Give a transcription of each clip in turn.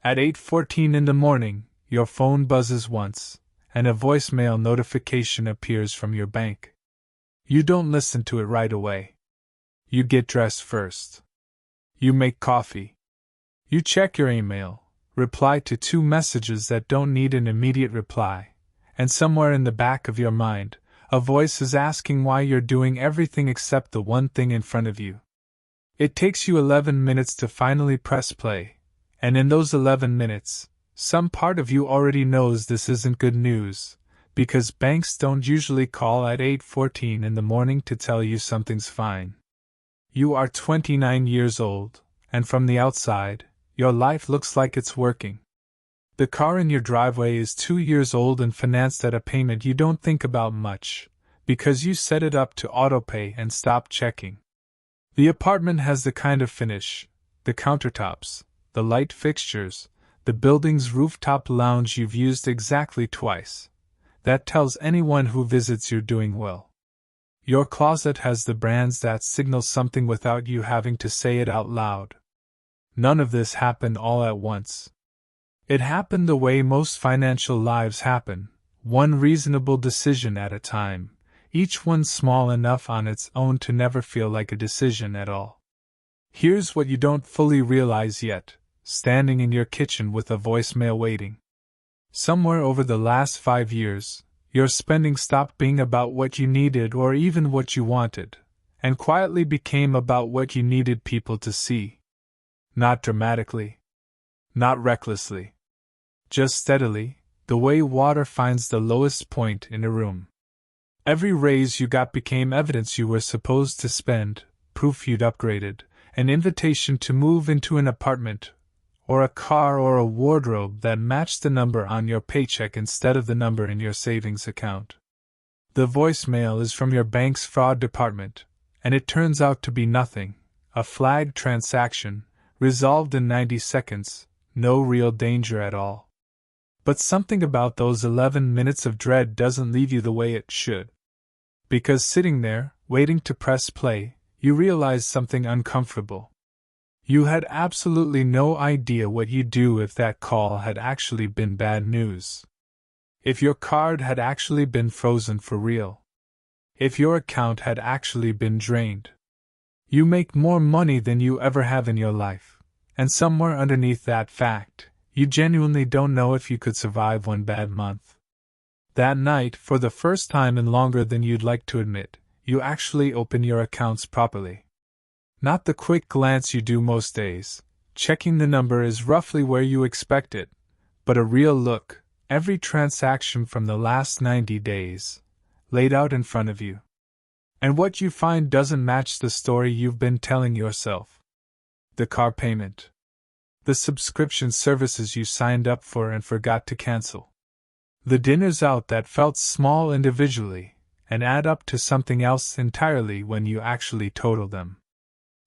At 8:14 in the morning, your phone buzzes once, and a voicemail notification appears from your bank. You don't listen to it right away. You get dressed first. You make coffee. You check your email, reply to 2 messages that don't need an immediate reply, and somewhere in the back of your mind, a voice is asking why you're doing everything except the one thing in front of you. It takes you 11 minutes to finally press play, and in those 11 minutes, some part of you already knows this isn't good news, because banks don't usually call at 8:14 in the morning to tell you something's fine. You are 29 years old, and from the outside, your life looks like it's working. The car in your driveway is 2 years old and financed at a payment you don't think about much, because you set it up to autopay and stop checking. The apartment has the kind of finish, the countertops, the light fixtures, the building's rooftop lounge you've used exactly twice, that tells anyone who visits you're doing well. Your closet has the brands that signal something without you having to say it out loud. None of this happened all at once. It happened the way most financial lives happen, one reasonable decision at a time, each one small enough on its own to never feel like a decision at all. Here's what you don't fully realize yet, standing in your kitchen with a voicemail waiting. Somewhere over the last 5 years, your spending stopped being about what you needed or even what you wanted, and quietly became about what you needed people to see. Not dramatically. Not recklessly. Just steadily, the way water finds the lowest point in a room. Every raise you got became evidence you were supposed to spend, proof you'd upgraded, an invitation to move into an apartment, or a car or a wardrobe that matched the number on your paycheck instead of the number in your savings account. The voicemail is from your bank's fraud department, and it turns out to be nothing, a flagged transaction, resolved in 90 seconds, no real danger at all. But something about those 11 minutes of dread doesn't leave you the way it should. Because sitting there, waiting to press play, you realize something uncomfortable. You had absolutely no idea what you'd do if that call had actually been bad news. If your card had actually been frozen for real. If your account had actually been drained. You make more money than you ever have in your life, and somewhere underneath that fact, you genuinely don't know if you could survive one bad month. That night, for the first time in longer than you'd like to admit, you actually open your accounts properly. Not the quick glance you do most days, checking the number is roughly where you expect it, but a real look, every transaction from the last 90 days, laid out in front of you. And what you find doesn't match the story you've been telling yourself. The car payment. The subscription services you signed up for and forgot to cancel. The dinners out that felt small individually, and add up to something else entirely when you actually total them.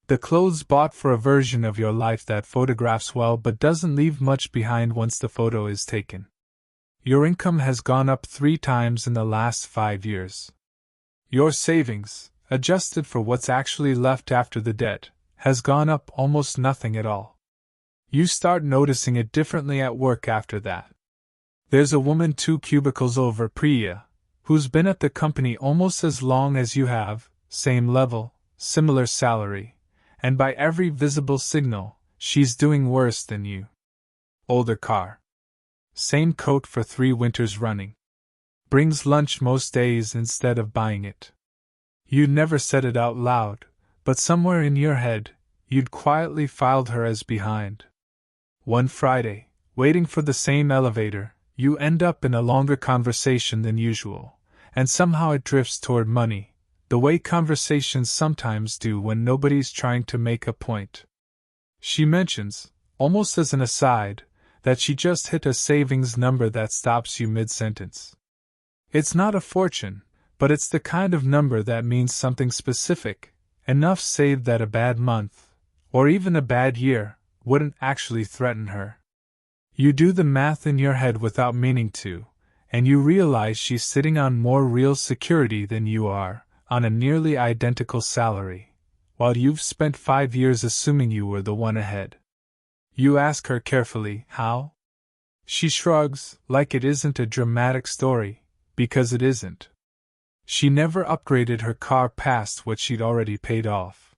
The clothes bought for a version of your life that photographs well but doesn't leave much behind once the photo is taken. Your income has gone up 3 times in the last 5 years. Your savings, adjusted for what's actually left after the debt, has gone up almost nothing at all. You start noticing it differently at work after that. There's a woman 2 cubicles over Priya, who's been at the company almost as long as you have, same level, similar salary, and by every visible signal, she's doing worse than you. Older car. Same coat for 3 winters running. Brings lunch most days instead of buying it. You'd never said it out loud, but somewhere in your head, you'd quietly filed her as behind. One Friday, waiting for the same elevator, you end up in a longer conversation than usual, and somehow it drifts toward money, the way conversations sometimes do when nobody's trying to make a point. She mentions, almost as an aside, that she just hit a savings number that stops you mid-sentence. It's not a fortune, but it's the kind of number that means something specific, enough saved that a bad month, or even a bad year, wouldn't actually threaten her. You do the math in your head without meaning to, and you realize she's sitting on more real security than you are, on a nearly identical salary, while you've spent 5 years assuming you were the one ahead. You ask her carefully, how? She shrugs, like it isn't a dramatic story, because it isn't. She never upgraded her car past what she'd already paid off.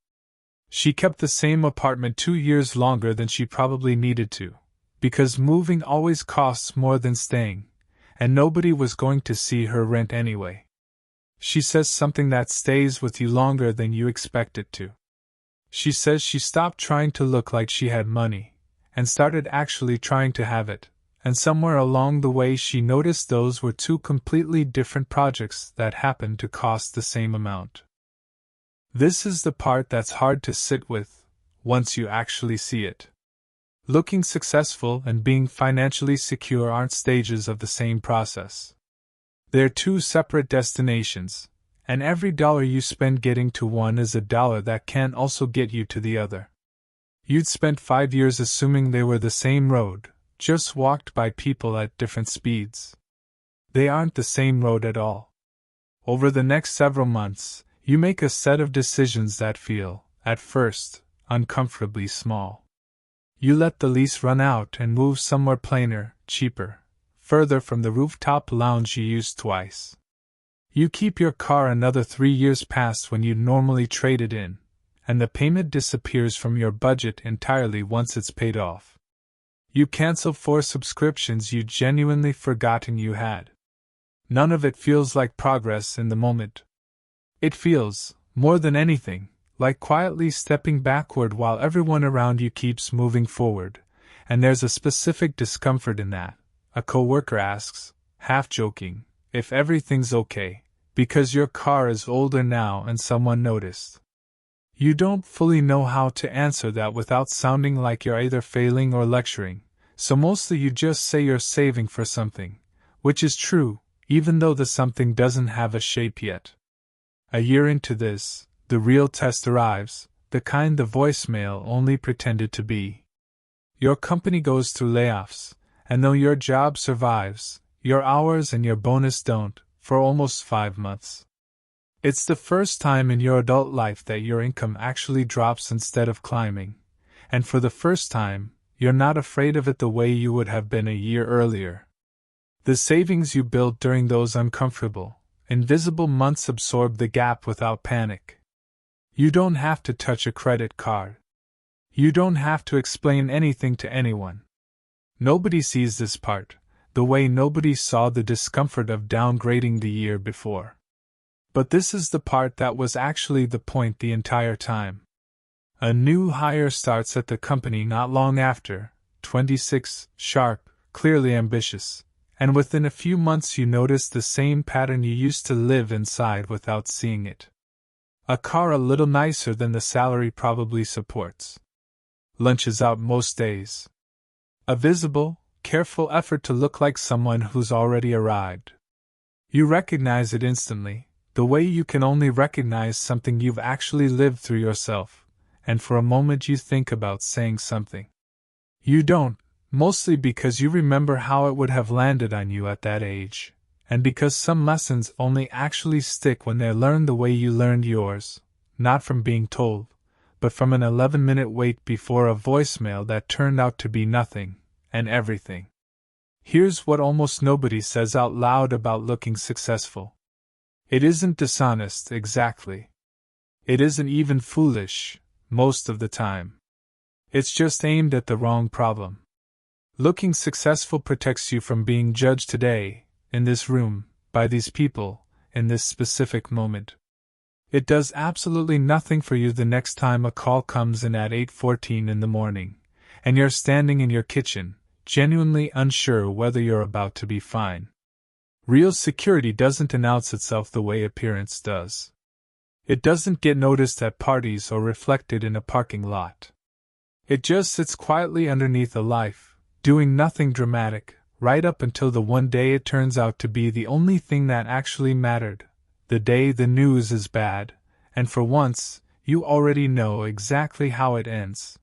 She kept the same apartment 2 years longer than she probably needed to, because moving always costs more than staying, and nobody was going to see her rent anyway. She says something that stays with you longer than you expect it to. She says she stopped trying to look like she had money, and started actually trying to have it, and somewhere along the way she noticed those were two completely different projects that happened to cost the same amount. This is the part that's hard to sit with, once you actually see it. Looking successful and being financially secure aren't stages of the same process. They're two separate destinations, and every dollar you spend getting to one is a dollar that can also get you to the other. You'd spent 5 years assuming they were the same road, just walked by people at different speeds. They aren't the same road at all. Over the next several months, you make a set of decisions that feel, at first, uncomfortably small. You let the lease run out and move somewhere plainer, cheaper, further from the rooftop lounge you used twice. You keep your car another 3 years past when you'd normally trade it in, and the payment disappears from your budget entirely once it's paid off. You cancel 4 subscriptions you'd genuinely forgotten you had. None of it feels like progress in the moment. It feels, more than anything, like quietly stepping backward while everyone around you keeps moving forward, and there's a specific discomfort in that. A coworker asks, half joking, if everything's okay, because your car is older now and someone noticed. You don't fully know how to answer that without sounding like you're either failing or lecturing, so mostly you just say you're saving for something, which is true, even though the something doesn't have a shape yet. A year into this, the real test arrives, the kind the voicemail only pretended to be. Your company goes through layoffs, and though your job survives, your hours and your bonus don't, for almost 5 months. It's the first time in your adult life that your income actually drops instead of climbing, and for the first time, you're not afraid of it the way you would have been a year earlier. The savings you built during those uncomfortable, invisible months absorb the gap without panic. You don't have to touch a credit card. You don't have to explain anything to anyone. Nobody sees this part, the way nobody saw the discomfort of downgrading the year before. But this is the part that was actually the point the entire time. A new hire starts at the company not long after, 26, sharp, clearly ambitious, and within a few months you notice the same pattern you used to live inside without seeing it. A car a little nicer than the salary probably supports. Lunch is out most days. A visible, careful effort to look like someone who's already arrived. You recognize it instantly, the way you can only recognize something you've actually lived through yourself, and for a moment you think about saying something. You don't, mostly because you remember how it would have landed on you at that age, and because some lessons only actually stick when they're learned the way you learned yours, not from being told, but from an 11-minute wait before a voicemail that turned out to be nothing, and everything. Here's what almost nobody says out loud about looking successful. It isn't dishonest, exactly. It isn't even foolish, most of the time. It's just aimed at the wrong problem. Looking successful protects you from being judged today, in this room, by these people, in this specific moment. It does absolutely nothing for you the next time a call comes in at 8:14 in the morning, and you're standing in your kitchen, genuinely unsure whether you're about to be fine. Real security doesn't announce itself the way appearance does. It doesn't get noticed at parties or reflected in a parking lot. It just sits quietly underneath a life, doing nothing dramatic, right up until the one day it turns out to be the only thing that actually mattered, the day the news is bad, and for once, you already know exactly how it ends.